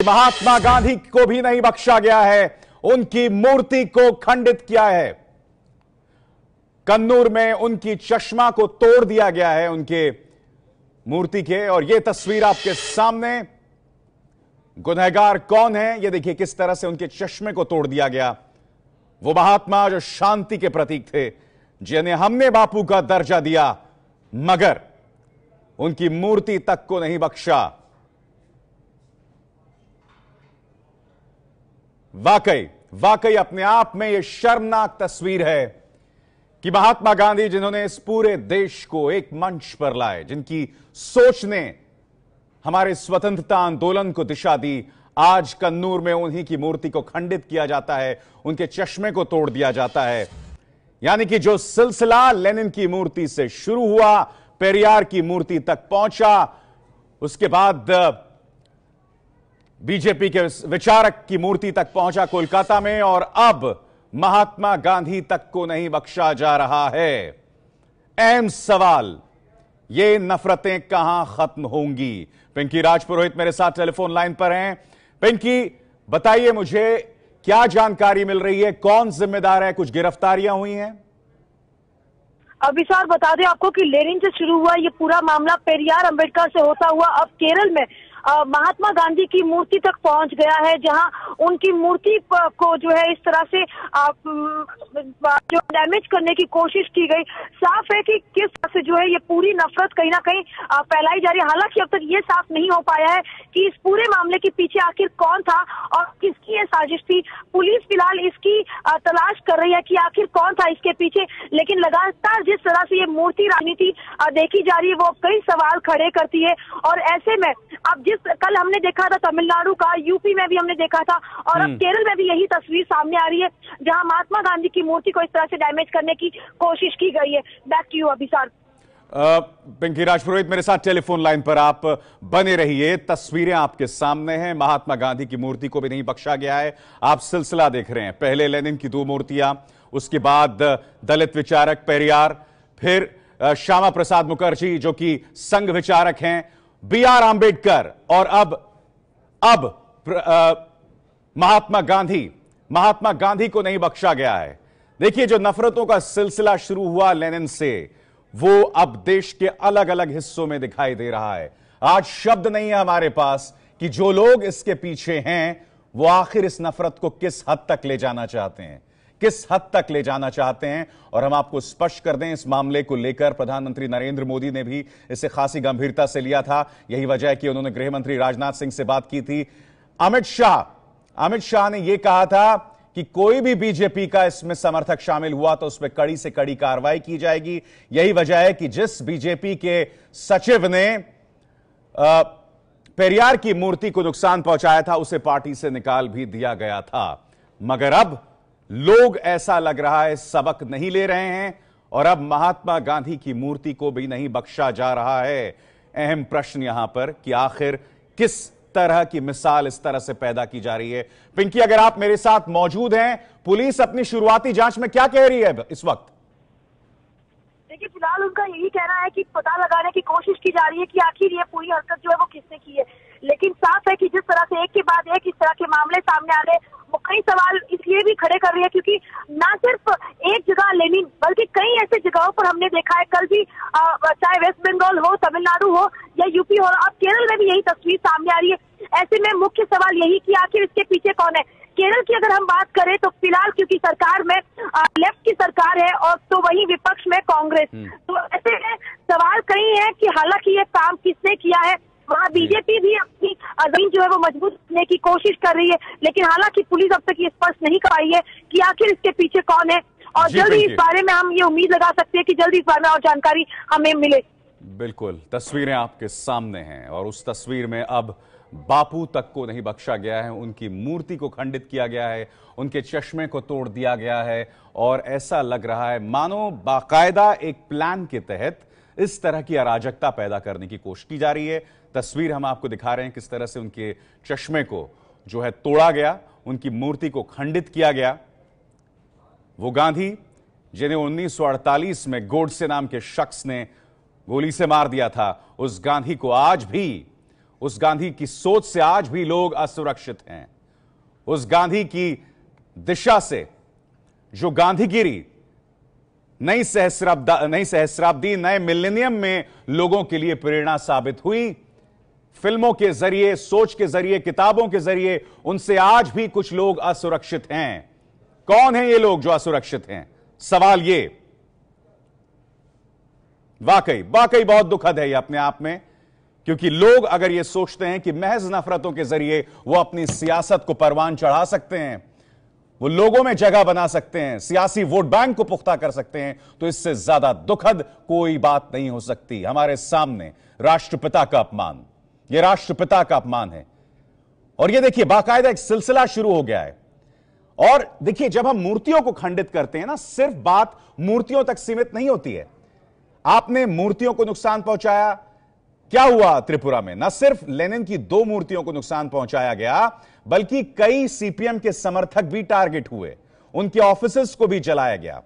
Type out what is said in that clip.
महात्मा गांधी को भी नहीं बख्शा गया है, उनकी मूर्ति को खंडित किया है। कन्नूर में उनकी चश्मा को तोड़ दिया गया है, उनके मूर्ति के। और यह तस्वीर आपके सामने, गुनहगार कौन है यह देखिए, किस तरह से उनके चश्मे को तोड़ दिया गया। वो महात्मा जो शांति के प्रतीक थे, जिन्हें हमने बापू का दर्जा दिया, मगर उनकी मूर्ति तक को नहीं बख्शा। वाकई अपने आप में यह शर्मनाक तस्वीर है कि महात्मा गांधी, जिन्होंने इस पूरे देश को एक मंच पर लाए, जिनकी सोच ने हमारे स्वतंत्रता आंदोलन को दिशा दी, आज कन्नूर में उन्हीं की मूर्ति को खंडित किया जाता है, उनके चश्मे को तोड़ दिया जाता है। यानी कि जो सिलसिला लेनिन की मूर्ति से शुरू हुआ, पेरियार की मूर्ति तक पहुंचा, उसके बाद बीजेपी के विचारक की मूर्ति तक पहुंचा कोलकाता में, और अब महात्मा गांधी तक को नहीं बख्शा जा रहा है। अहम सवाल, ये नफरतें कहां खत्म होंगी? पिंकी राजपुरोहित मेरे साथ टेलीफोन लाइन पर हैं। पिंकी, बताइए मुझे, क्या जानकारी मिल रही है? कौन जिम्मेदार है? कुछ गिरफ्तारियां हुई हैं? विशाल, बता दें आपको कि लेनिन से शुरू हुआ ये पूरा मामला पेरियार अंबेडकर से होता हुआ अब केरल में महात्मा गांधी की मूर्ति तक पहुंच गया है, जहां उनकी मूर्ति को जो है इस तरह से जो डैमेज करने की कोशिश की गई। साफ है कि किस तरह से जो है ये पूरी नफरत कहीं ना कहीं फैलाई जा रही है। हालांकि अब तक ये साफ नहीं हो पाया है कि इस पूरे मामले के पीछे आखिर कौन था और किसकी ये साजिश थी। पुलिस फिलहाल इसकी तलाश कर रही है कि आखिर कौन था इसके पीछे, लेकिन लगातार जिस तरह से ये मूर्ति राजनीति देखी जा रही है वो कई सवाल खड़े करती है। और ऐसे में अब कल हमने देखा था तमिलनाडु का, यूपी में भी हमने देखा था, और अब केरल में भी यही तस्वीर सामने आ रही है, जहां महात्मा गांधी की मूर्ति को इस तरह से डैमेज करने की कोशिश की गई है। Back to you Abhisar. Pinky Rajpurohit मेरे साथ टेलीफोन लाइन पर, आप बने रहिए। तस्वीरें आपके सामने हैं, महात्मा गांधी की मूर्ति को भी नहीं बख्शा गया है। आप सिलसिला देख रहे हैं, पहले लेनिन की 2 मूर्तियां, उसके बाद दलित विचारक पेरियार, फिर श्यामा प्रसाद मुखर्जी जो कि संघ विचारक हैं, BR आंबेडकर, और अब महात्मा गांधी को नहीं बख्शा गया है। देखिए, जो नफरतों का सिलसिला शुरू हुआ लेनिन से, वो अब देश के अलग अलग हिस्सों में दिखाई दे रहा है। आज शब्द नहीं है हमारे पास कि जो लोग इसके पीछे हैं वो आखिर इस नफरत को किस हद तक ले जाना चाहते हैं, किस हद तक ले जाना चाहते हैं। और हम आपको स्पष्ट कर दें, इस मामले को लेकर प्रधानमंत्री नरेंद्र मोदी ने भी इसे खासी गंभीरता से लिया था। यही वजह है कि उन्होंने गृह मंत्री राजनाथ सिंह से बात की थी। अमित शाह ने यह कहा था कि कोई भी बीजेपी का इसमें समर्थक शामिल हुआ तो उस पर कड़ी से कड़ी कार्रवाई की जाएगी। यही वजह है कि जिस बीजेपी के सचिव ने पेरियार की मूर्ति को नुकसान पहुंचाया था, उसे पार्टी से निकाल भी दिया गया था। मगर अब लोग, ऐसा लग रहा है, सबक नहीं ले रहे हैं और अब महात्मा गांधी की मूर्ति को भी नहीं बख्शा जा रहा है। अहम प्रश्न यहां पर कि आखिर किस तरह की मिसाल इस तरह से पैदा की जा रही है। पिंकी, अगर आप मेरे साथ मौजूद हैं, पुलिस अपनी शुरुआती जांच में क्या कह रही है इस वक्त? देखिए, फिलहाल उनका यही कहना है कि पता लगाने की कोशिश की जा रही है कि आखिर ये पूरी हरकत जो है वो किसने की है। लेकिन साफ है कि जिस तरह से एक के बाद एक इस तरह के मामले सामने आ रहे, वो कई सवाल इसलिए भी खड़े कर रही है क्योंकि ना सिर्फ एक जगह लेनिन, बल्कि कई ऐसे जगहों पर हमने देखा है, कल भी चाहे वेस्ट बंगाल हो, तमिलनाडु हो या यूपी हो, अब केरल में भी यही तस्वीर सामने आ रही है। ऐसे में मुख्य सवाल यही कि आखिर इसके पीछे कौन है। केरल की अगर हम बात करें तो फिलहाल क्योंकि सरकार में लेफ्ट की सरकार है और तो वही विपक्ष में कांग्रेस, तो ऐसे में सवाल कई है कि हालांकि ये काम किसने किया है। वहाँ बीजेपी भी अपनी जमीन जो है वो मजबूत करने की कोशिश कर रही है, लेकिन हालांकि पुलिस अब तक ये स्पष्ट नहीं कर पाई है कि आखिर इसके पीछे कौन है। और जल्दी इस बारे में हम ये उम्मीद लगा सकते हैं कि जल्दी इस बारे में और जानकारी हमें मिले। बिल्कुल, तस्वीरें आपके सामने हैं और उस तस्वीर में अब बापू तक को नहीं बख्शा गया है, उनकी मूर्ति को खंडित किया गया है, उनके चश्मे को तोड़ दिया गया है और ऐसा लग रहा है मानो बाकायदा एक प्लान के तहत इस तरह की अराजकता पैदा करने की कोशिश की जा रही है। तस्वीर हम आपको दिखा रहे हैं किस तरह से उनके चश्मे को जो है तोड़ा गया, उनकी मूर्ति को खंडित किया गया। वो गांधी जिन्हें 1948 में गोडसे नाम के शख्स ने गोली से मार दिया था, उस गांधी को आज भी उस गांधी की सोच से आज भी लोग असुरक्षित हैं। उस गांधी की दिशा से जो गांधीगिरी नई सहस्राब्दी नए मिलेनियम में लोगों के लिए प्रेरणा साबित हुई, फिल्मों के जरिए, सोच के जरिए, किताबों के जरिए, उनसे आज भी कुछ लोग असुरक्षित हैं। कौन हैं ये लोग जो असुरक्षित हैं? सवाल ये वाकई बहुत दुखद है ये अपने आप में, क्योंकि लोग अगर ये सोचते हैं कि महज नफरतों के जरिए वो अपनी सियासत को परवान चढ़ा सकते हैं, वो लोगों में जगह बना सकते हैं, सियासी वोट बैंक को पुख्ता कर सकते हैं, तो इससे ज्यादा दुखद कोई बात नहीं हो सकती। हमारे सामने राष्ट्रपिता का अपमान, यह राष्ट्रपिता का अपमान है। और यह देखिए बाकायदा एक सिलसिला शुरू हो गया है। और देखिए जब हम मूर्तियों को खंडित करते हैं ना, सिर्फ बात मूर्तियों तक सीमित नहीं होती है। आपने मूर्तियों को नुकसान पहुंचाया, क्या हुआ त्रिपुरा में? न सिर्फ लेनिन की 2 मूर्तियों को नुकसान पहुंचाया गया, बल्कि कई सीपीएम के समर्थक भी टारगेट हुए, उनके ऑफिसेस को भी जलाया गया।